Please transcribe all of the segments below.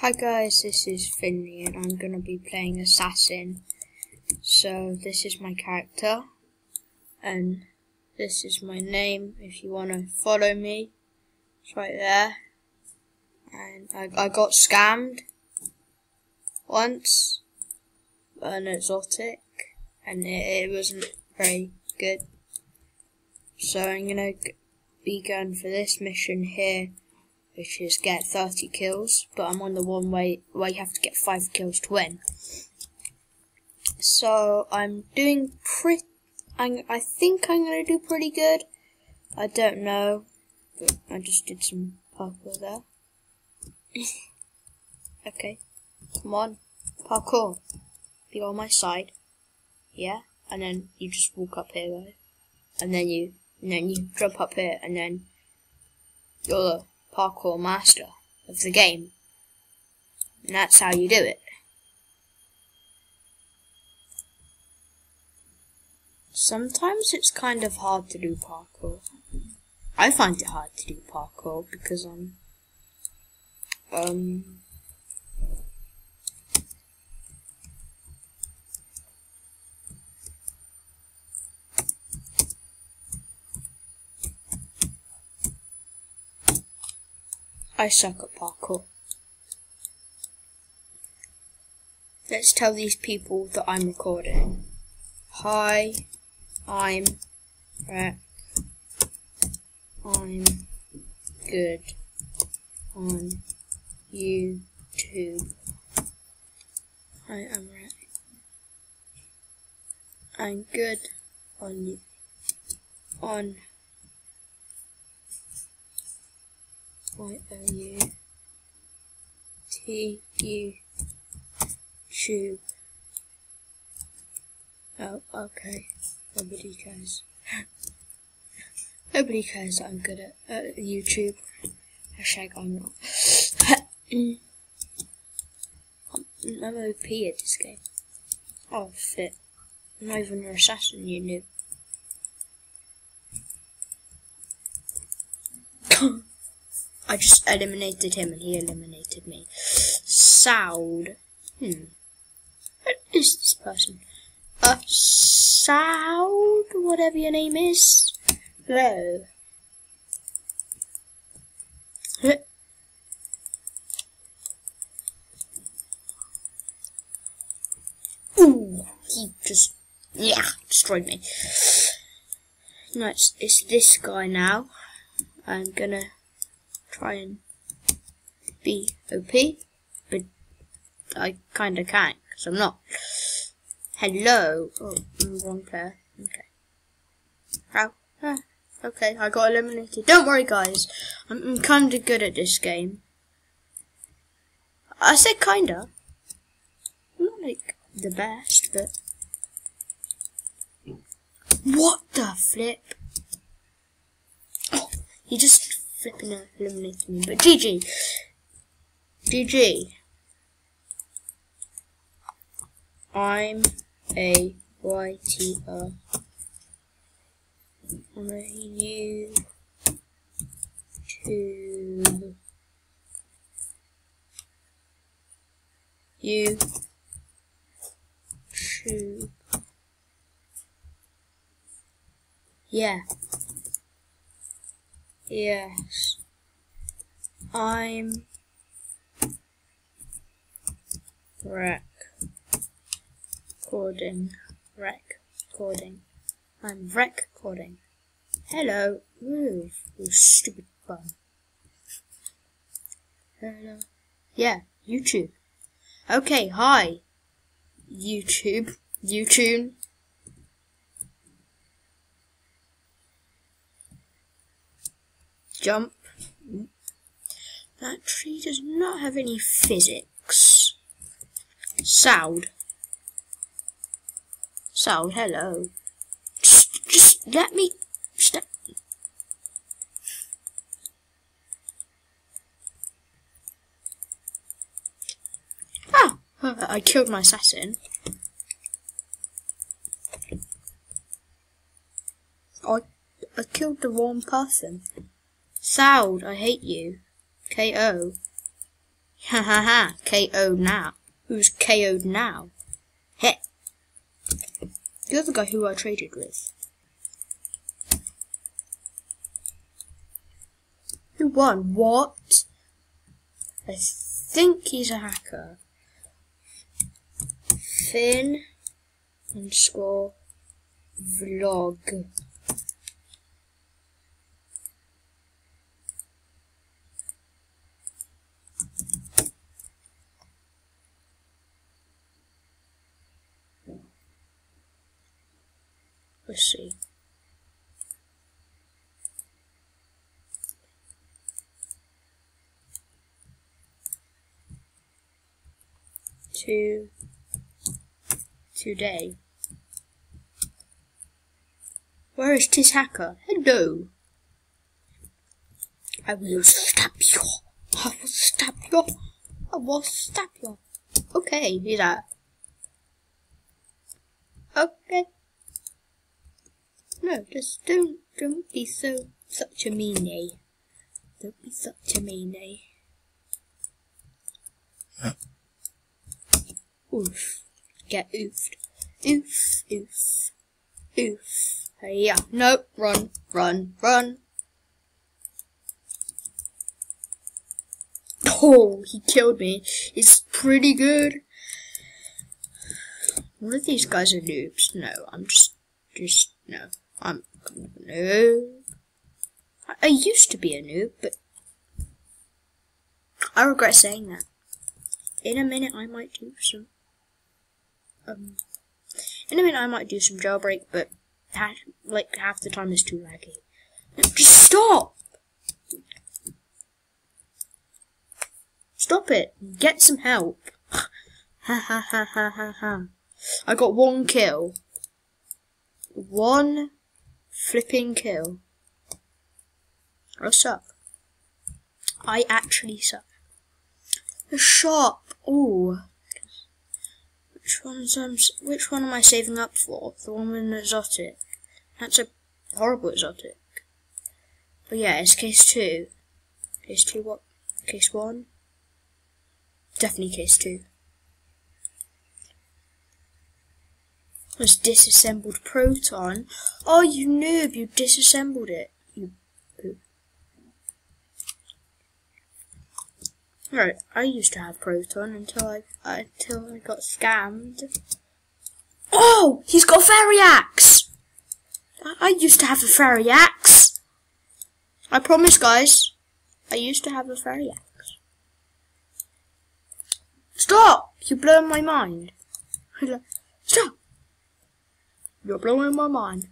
Hi guys, this is Finley and I'm going to be playing Assassin. So this is my character and this is my name if you want to follow me. It's right there. And I got scammed once by an exotic and it wasn't very good. So I'm going to be going for this mission here, which is get 30 kills, but I'm on the one where you have to get 5 kills to win. So I'm doing I think I'm going to do pretty good. I don't know, but I just did some parkour there. Okay, come on, parkour. Be on my side, yeah, and then you just walk up here, right? And then you jump up here, and then you're the parkour master of the game. And that's how you do it. Sometimes it's kind of hard to do parkour. I find it hard to do parkour because I suck at parkour. Let's tell these people that I'm recording. Hi, I'm Rec. I'm good on YouTube. Hi, I'm Rec. I'm good on YouTube. Oh, okay. Nobody cares. Nobody cares that I'm good at YouTube. Hashtag I'm not. I'm OP at this game. Oh, flip. I'm not even an assassin, you noob. I just eliminated him and he eliminated me. Soud. What is this person? Soud, whatever your name is. Hello. Ooh, he just, destroyed me. No, it's this guy now. I'm gonna try and be OP, but I kinda can't, because I'm not. Hello. Oh, I'm the wrong player. Okay. How? Okay, I got eliminated. Don't worry, guys. I'm kinda good at this game. I said kinda. I'm not like the best, but what the flip? Oh, he just flipping eliminated me. But GG. GG. I'm a YTR. I'm a YouTube. Yeah. Yes. I'm recording. I'm recording. Hello. Move, you stupid bum. Hello. Yeah, YouTube. Okay, hi. YouTube. Jump. That tree does not have any physics. Soud, hello. Just let me step. Ah, I killed my assassin. I killed the wrong person. Soud, I hate you. KO. Ha ha ha. KO'd now. Who's KO'd now? Heh. The other guy who I traded with. Who won? What? I think he's a hacker. Finn _ vlog. Let's see. Today. Where is this hacker? Hello. I will stab you. I will stab you. I will stab you. Okay, he's out. Okay. No, just don't be such a meanie. Don't be such a meanie. Oof. Get oofed. Oof, oof, oof. Yeah. No, run, run, run. Oh, he killed me. It's pretty good. One of these guys are noobs. No, I'm just no. I'm kind of a noob. I used to be a noob, but I regret saying that. In a minute, I might do some. In a minute, I might do some jailbreak, but like half the time is too laggy. No, just stop! Stop it! Get some help! Ha ha ha ha ha ha! I got 1 kill. 1 flipping kill. I suck. I actually suck. The shop. Ooh. Which one am I saving up for? The one with an exotic. That's a horrible exotic. But yeah, it's case 2. Case 2 what? Case 1? Definitely case 2. Was disassembled proton. Oh, you noob! You disassembled it. You poop. Right, I used to have proton until I got scammed. Oh, he's got a fairy axe. I used to have a fairy axe. I promise, guys. I used to have a fairy axe. Stop! You're blowing my mind. Stop! You're blowing my mind.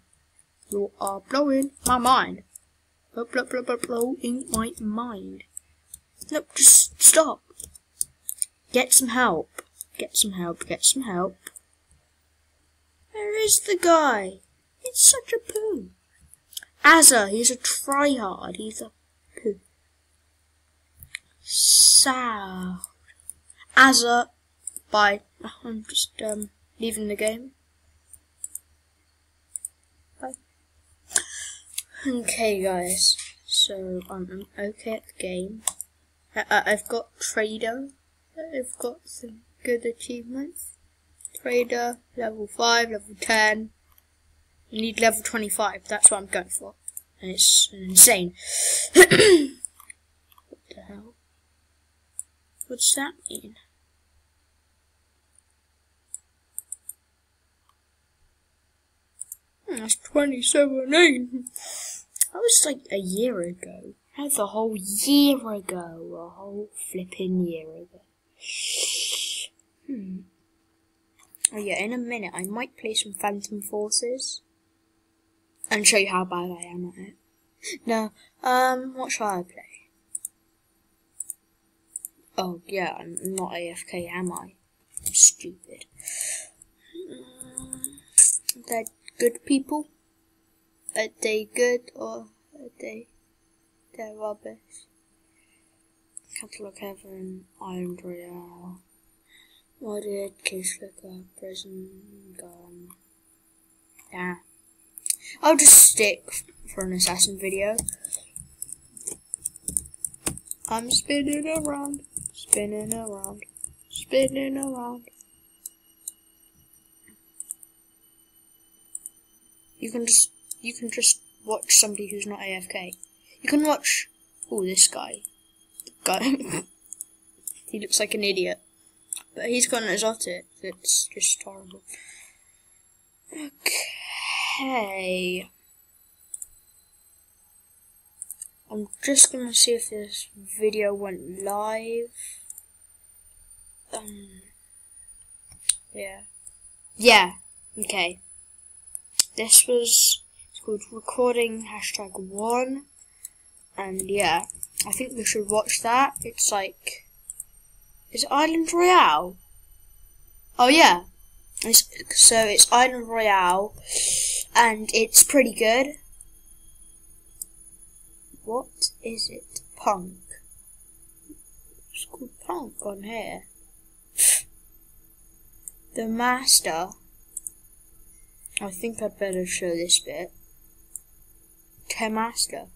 You are blowing my mind. Blowing my mind. No, just stop. Get some help. Get some help. Get some help. Where is the guy? It's such a poo. Azza, he's a tryhard. He's a poo. Sad. Azza, bye. I'm just leaving the game. Bye. Okay, guys. So I'm okay at the game. I've got trader. I've got some good achievements. Trader, level 5, level 10. I need level 25. That's what I'm going for. And it's insane. What the hell? What's that mean? That's 27.8. That was like a year ago. That's a whole year ago. A whole flipping year ago. Oh yeah, in a minute I might play some Phantom Forces. And show you how bad I am at it. No, what shall I play? Oh yeah, I'm not AFK, am I? I'm stupid. They're good people? Are they good or are they're rubbish? Catalog Heaven, Iron Royale, Modded, Case Flicker, Prison, Gun. Yeah. I'll just stick for an assassin video. I'm spinning around Spinning around. Spinning around. You can just watch somebody who's not AFK. You can watch this guy. He looks like an idiot. But he's got an exotic that's just horrible. Okay. I'm just gonna see if this video went live. Yeah. Okay. This was, it's called recording #1, and yeah, I think we should watch that. It's like, is it Island Royale? Oh yeah, it's Island Royale, and it's pretty good. What is it? Punk. It's called Punk on here. The Master. I think I'd better show this bit. Master.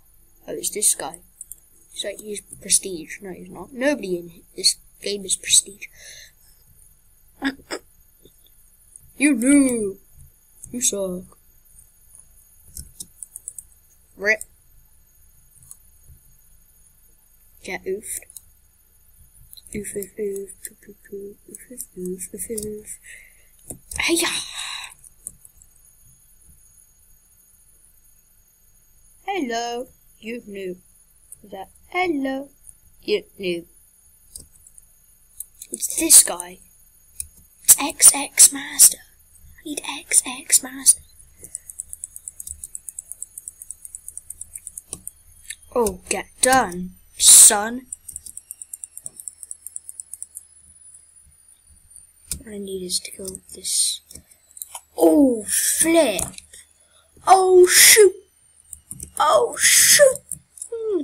Oh, it's this guy. He's like, he's prestige. No, he's not. Nobody in this game is prestige. You noob. You suck. Rip. Get oofed. Oof, oof, oof, oof, oof, oof, oof, oof, oof, oof. Hey-ya! Hello, you noob. That hello, you noob. It's this guy. It's XX Master. I need XX Master. Oh, get done, son. What I need is to kill this. Oh, flip. Oh, shoot. Oh, shoot.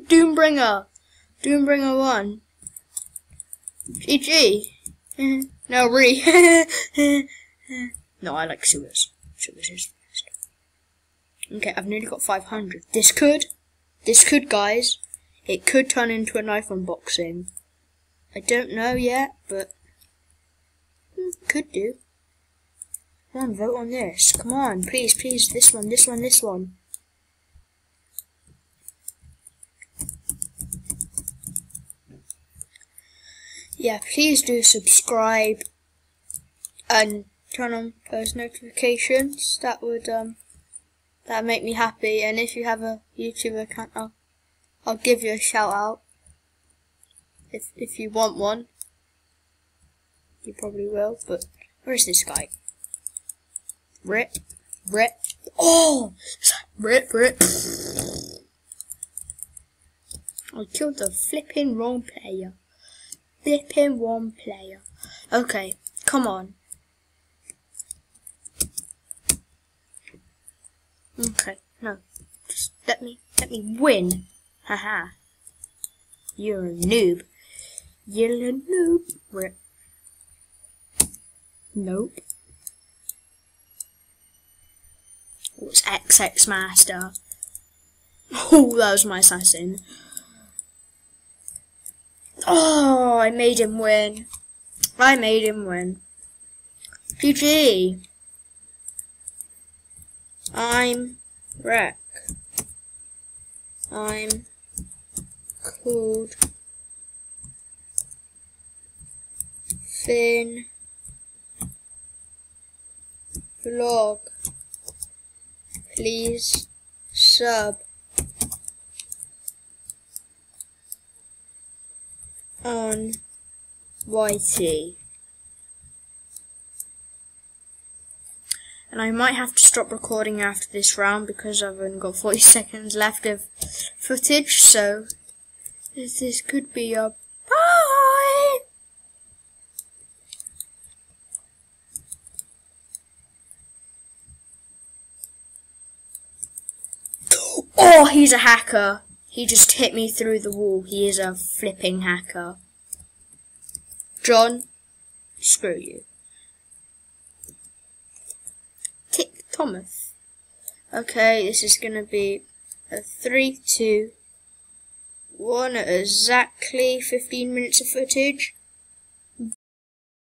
Doombringer. Doombringer 1. GG. No, No, I like sewers. Sewers is the best. Okay, I've nearly got 500. This could, guys, it could turn into a knife unboxing. I don't know yet, but could do. Come on, vote on this. Come on, please, please. This one, this one, this one. Yeah, please do subscribe and turn on those notifications. That would that'd make me happy. And if you have a YouTube account, I'll give you a shout out. If you want one, you probably will. But where's this guy? Rip, rip. Oh, rip, rip. I killed the flipping wrong player. Flipping one player. Okay, come on. Okay, no. Just let me win. Haha. You're a noob. You're a noob. Rip. Nope. Oh, it's XX Master. Oh, that was my assassin. Oh, I made him win. I made him win. GG. I'm Wreck. I'm called Finn Vlog. Please sub on YT. And I might have to stop recording after this round because I've only got 40 seconds left of footage, so this could be a bye. Oh, he's a hacker. He just hit me through the wall. He is a flipping hacker. John, screw you. Tick Thomas. Okay, this is gonna be a 3, 2, 1 at exactly 15 minutes of footage.